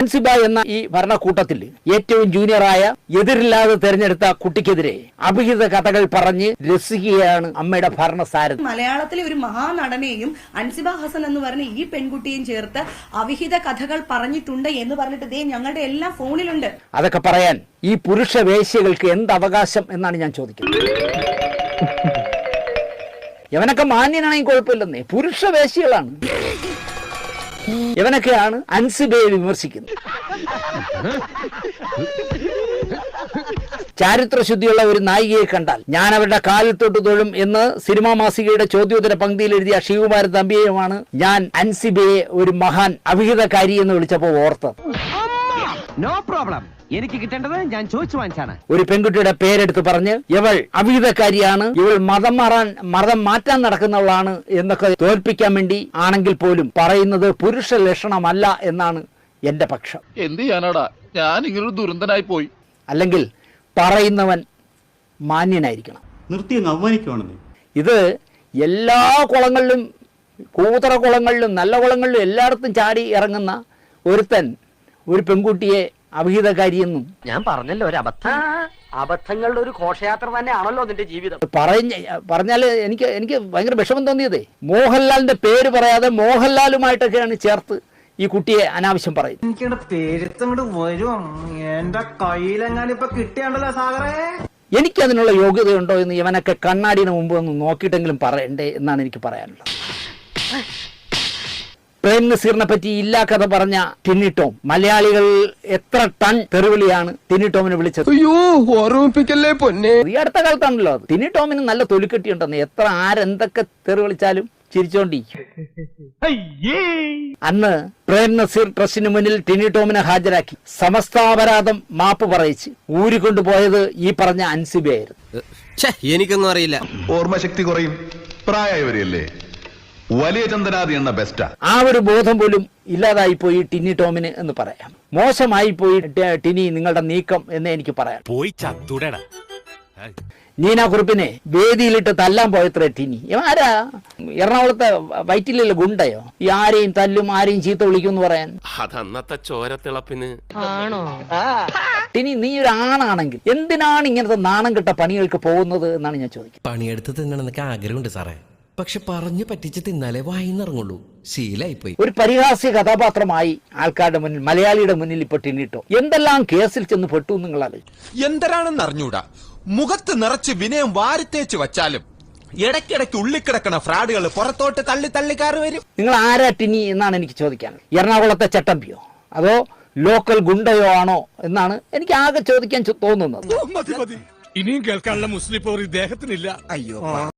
അൻസിബ എന്ന ഈ ഭരണക്കൂട്ടത്തിൽ ഏറ്റവും ജൂനിയറായ എതിരില്ലാതെ തെരഞ്ഞെടുത്ത കുട്ടിക്കെതിരെ അഭിഹിത കഥകൾ പറഞ്ഞ് രസിക്കുകയാണ് അമ്മയുടെ ഭരണസാരഥി. മലയാളത്തിലെ ഒരു മഹാനടനെയും അൻസിബ ഹസൻ എന്ന് പറഞ്ഞ ഈ പെൺകുട്ടിയും ചേർത്ത് അവിഹിത കഥകൾ പറഞ്ഞിട്ടുണ്ട് എന്ന് പറഞ്ഞിട്ട് ദേ ഞങ്ങളുടെ എല്ലാം ഫോണിലുണ്ട്. അതൊക്കെ പറയാൻ ഈ പുരുഷ വേശ്യകൾക്ക് എന്ത് അവകാശം എന്നാണ് ഞാൻ ചോദിക്കുന്നത്. ഇവനൊക്കെ മാന്യനാണെങ്കിൽ കുഴപ്പമില്ലെന്നേ, പുരുഷ വേശ്യകളാണ് ഇവനൊക്കെയാണ് അൻസിബയെ വിമർശിക്കുന്നത്. ചാരിത്രശുദ്ധിയുള്ള ഒരു നായികയെ കണ്ടാൽ ഞാൻ അവരുടെ കാലിൽ തൊട്ട് തൊഴും എന്ന് സിനിമാ മാസികയുടെ ചോദ്യോത്തര പങ്ക്തിയിൽ എഴുതിയ ശ്രീകുമാര തമ്പിയുമാണ് ഞാൻ അൻസിബയെ ഒരു മഹാൻ അവിഹിതകാരി എന്ന് വിളിച്ചപ്പോൾ ഓർത്തത്. നോ പ്രോബ്ലം, എനിക്ക് കിട്ടേണ്ടത് ഞാൻ ചോദിച്ചു വാങ്ങിച്ചാണ്. ഒരു പെൺകുട്ടിയുടെ പേരെടുത്ത് പറഞ്ഞ് ഇവൾ അവിഹിതക്കാരിയാണ്, ഇവൾ മതം മാറ്റാൻ നടക്കുന്നവളാണ് എന്നൊക്കെ തോൽപ്പിക്കാൻ വേണ്ടി ആണെങ്കിൽ പോലും പറയുന്നത് പുരുഷ ലക്ഷണമല്ല എന്നാണ് എന്റെ പക്ഷം. എന്ത് ചെയ്യാനാടാ, ഞാൻ ഇങ്ങനൊരു ദുരന്തനായി പോയി. അല്ലെങ്കിൽ പറയുന്നവൻ മാന്യനായിരിക്കണം. നിർത്തിയങ്ങ് അവമാനിക്കുവാണെന്ന്. ഇത് എല്ലാ കുളങ്ങളിലും, കൂതറ കുളങ്ങളിലും നല്ല കുളങ്ങളിലും എല്ലായിടത്തും ചാടി ഇറങ്ങുന്ന ഒരുത്തൻ ഒരു പെൺകുട്ടിയെ അവിഹിതകാരിയെന്നും ഞാൻ പറഞ്ഞല്ലോ, ഒരു അബദ്ധങ്ങളുടെ ഒരു ഘോഷയാത്ര തന്നെയാണല്ലോ നിന്റെ ജീവിതം. പറഞ്ഞാൽ എനിക്ക് ഭയങ്കര വിഷമം തോന്നിയതേ, മോഹൻലാലിന്റെ പേര് പറയാതെ മോഹൻലാലുമായിട്ടൊക്കെയാണ് ചേർത്ത് ഈ കുട്ടിയെ അനാവശ്യം പറയുന്നത്. എനിക്കതിനുള്ള യോഗ്യതയുണ്ടോ എന്ന് ഇവനൊക്കെ കണ്ണാടിന് മുമ്പ് ഒന്ന് നോക്കിയിട്ടെങ്കിലും പറയണ്ടേ എന്നാണ് എനിക്ക് പറയാനുള്ളത്. പ്രേം നസീറിനെ പറ്റി ഇല്ലാ കഥ പറഞ്ഞ ടിനി ടോം, മലയാളികൾ എത്ര ടൺ തെറിവിളിയാണ് ടിനി ടോമിനെ വിളിച്ചത്. ഈ അടുത്ത കാലത്താണല്ലോ അത്. ടിനി ടോമിന് നല്ല തൊലിക്കെട്ടിയുണ്ടെന്ന്, എത്ര ആരെന്തൊക്കെ തെറി വിളിച്ചാലും ചിരിച്ചോണ്ടിരിക്കും. അന്ന് പ്രേം നസീർ ട്രസ്റ്റിന് മുന്നിൽ ടിനി ടോമിനെ ഹാജരാക്കി സമസ്താപരാധം മാപ്പ് പറയിച്ച് ഊരിക്കൊണ്ടുപോയത് ഈ പറഞ്ഞ അൻസിബയായിരുന്നു. എനിക്കൊന്നും അറിയില്ല. ഓർമ്മശക്തി കുറയും, പ്രായമായവരെയല്ലേ. വലിയ ചന്ദനാദി എന്ന ബെസ്റ്റാ. ആ ഒരു ബോധം പോലും ഇല്ലാതായി പോയി ടിനി ടോമിന് എന്ന് പറയാം. മോശമായി പോയി ടിനി നിങ്ങളുടെ നീക്കം എന്ന് എനിക്ക് പറയാം. പോയി ചത്തുടട. നീന കുറുപ്പിനെ വേദിയിലിട്ട് തല്ലാൻ പോയത്ര ടിനി. ആരാ എറണാകുളത്തെ വൈറ്റിലുള്ള ഗുണ്ടയോ ഈ ആരെയും തല്ലും ആരെയും ചീത്ത വിളിക്കും എന്ന് പറയാൻ? അതന്നത്തെ ചോരത്തിളപ്പിന് ആണോ? ടിനി, നീ ഒരു ആണാണെങ്കിൽ എന്തിനാണ് ഇങ്ങനത്തെ നാണം കെട്ട പണികൾക്ക് പോകുന്നത് എന്നാണ് ഞാൻ ചോദിക്കുന്നത്. പണിയെടുത്ത് തിന്നണമെന്നൊക്കെ ആഗ്രഹമുണ്ട് സാറേ, പക്ഷെ പറഞ്ഞു പറ്റിച്ച് തിന്നാലേ വായിന്നിറങ്ങുള്ളൂ. ശീലായിപ്പോയി. ഒരു പരിഹാസ്യ കഥാപാത്രമായി ആൾക്കാരുടെ മുന്നിൽ, മലയാളിയുടെ മുന്നിൽ ഇപ്പൊ ടിനിട്ടോ എന്തെല്ലാം കേസിൽ ചെന്ന് പെട്ടു നിങ്ങളാണ്. എന്തരാണെന്ന് അറിഞ്ഞൂടാ, മുഖത്ത് നിറച്ച് വിനയം വാരിത്തേച്ച് വച്ചാലും ഇടയ്ക്കിടയ്ക്ക് ഉള്ളിക്കിടക്കണ ഫ്രാഡുകൾ പുറത്തോട്ട് തള്ളി തള്ളിക്കാറ് വരും. നിങ്ങൾ ആരാ ടിനി എന്നാണ് എനിക്ക് ചോദിക്കാനുള്ളത്. എറണാകുളത്തെ ചട്ടമ്പിയോ അതോ ലോക്കൽ ഗുണ്ടയോ ആണോ എന്നാണ് എനിക്ക് ആകെ ചോദിക്കാൻ തോന്നുന്നത്. ഇനിയും കേൾക്കാനുള്ള മുസ്ലിം പോർ ഇദ്ദേഹത്തിനില്ല. അയ്യോ.